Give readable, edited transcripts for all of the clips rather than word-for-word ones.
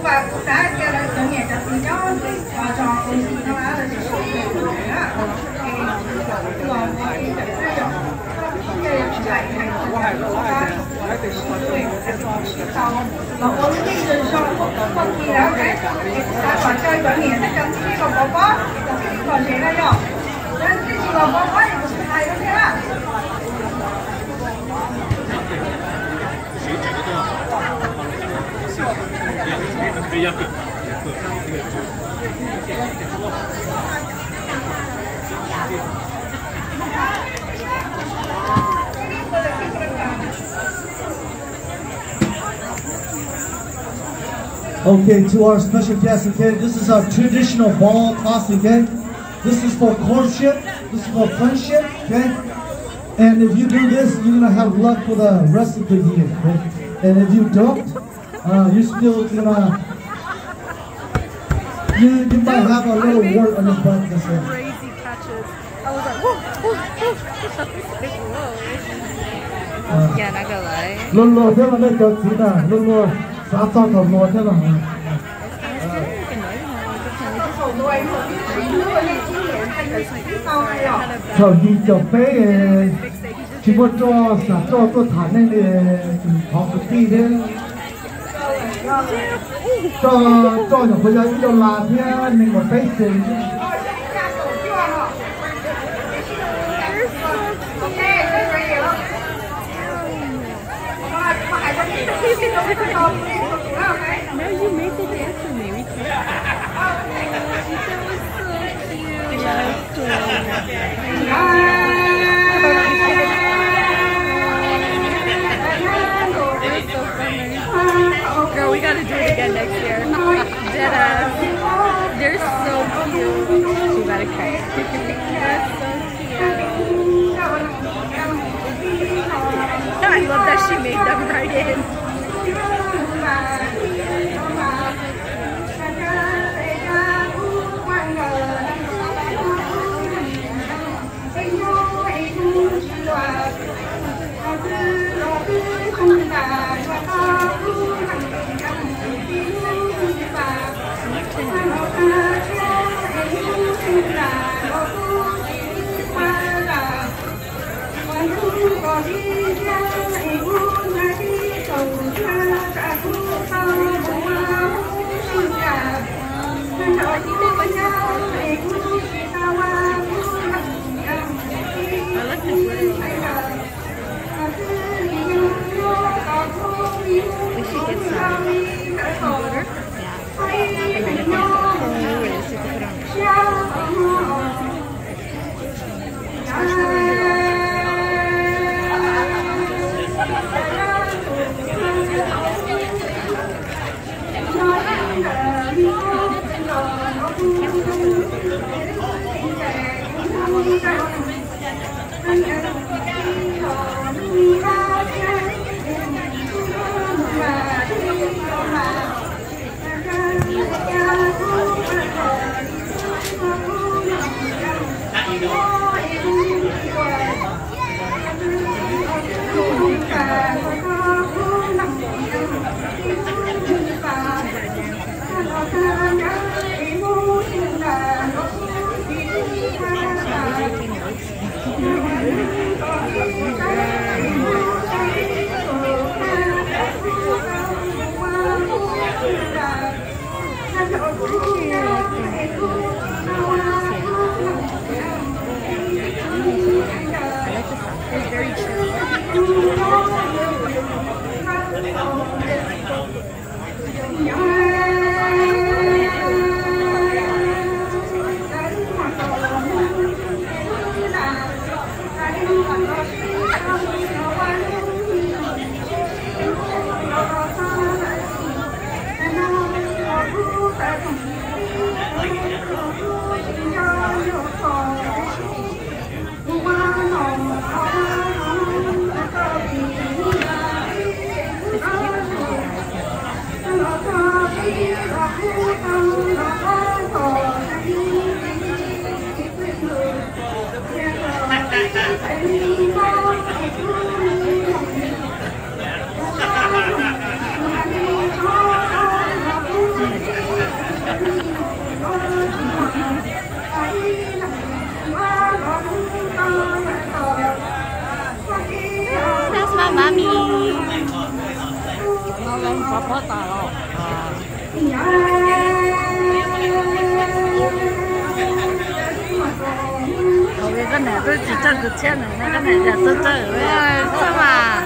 và cũng đã cho nó cho nhà cho tụi nó trò tụi nó là chỉ số tiền của nó thì còn cái chạy này là mà uống cái rượu xong không gì đó cái ta còn chơi bảo hiểm nó cầm cái còn có cái còn thế đó rồi nên cái gì còn có thì cũng hay lắm thế á. Okay, to our special guests, okay, this is our traditional ball toss, okay? This is for courtship, this is for friendship, okay? And if you do this, you're gonna have luck for the rest of the year, okay? And if you don't, you're still gonna, you might have a little wart on your butt, that's it. Crazy catches. I was like, whoa, whoa, whoa. I was like, whoa. Yeah, not gonna lie. Luôn luôn, thế là đây cho chị nè, luôn luôn. Xã cho thầu luôn thế là thầu gì cho bé chỉ muốn cho xã cho tôi thả nên thì họ phải đi đấy cho những bây giờ đi đâu làm thế mình một bé gì No, you made the dance for me. We can't. That was so cute. It was so funny. Girl, we gotta do it again next year. Deadass. They're so cute. She gotta cry. That's so cute. I love that she made them right in. That's my mommy. cái này tôi chỉ cho được xe này, cái này là tôi chơi ở đây. Sao mà?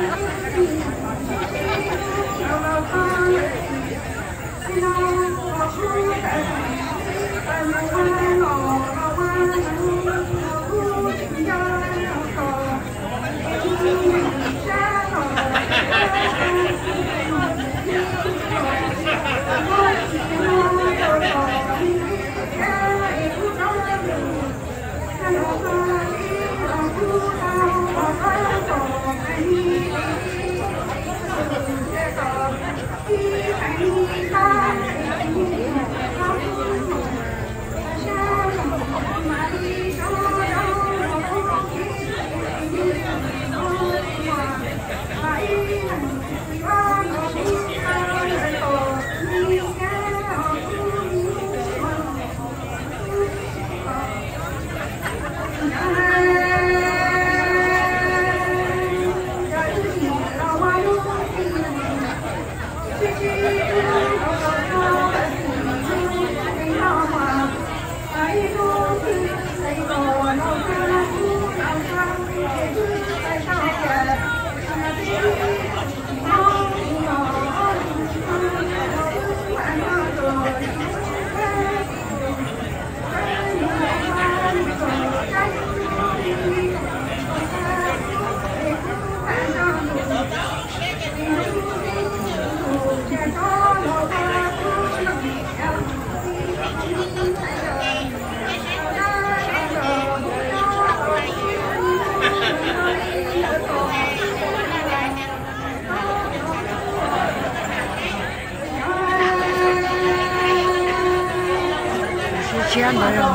Chia mà làm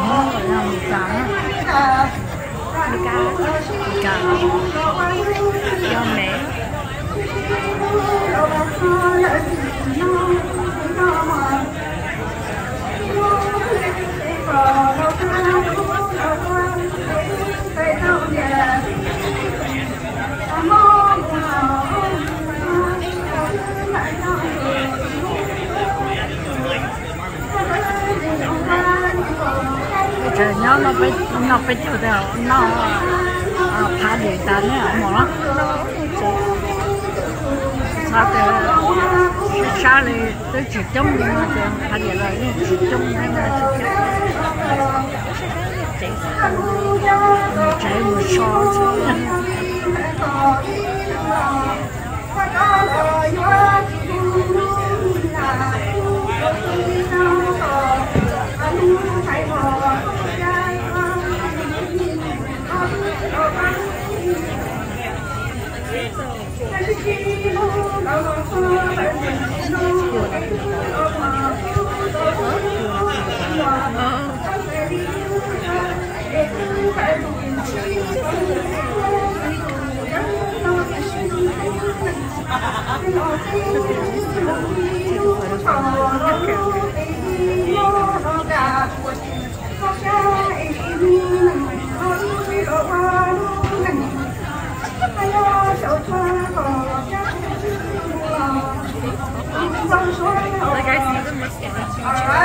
cá, cho mẹ. Trời nó phải chịu theo nó phá địa ta này ở mỏ sao thì sao thì tôi chỉ trông nhưng mà phá địa là chỉ trông hay là chỉ chạy một số Like I see them looking at each other.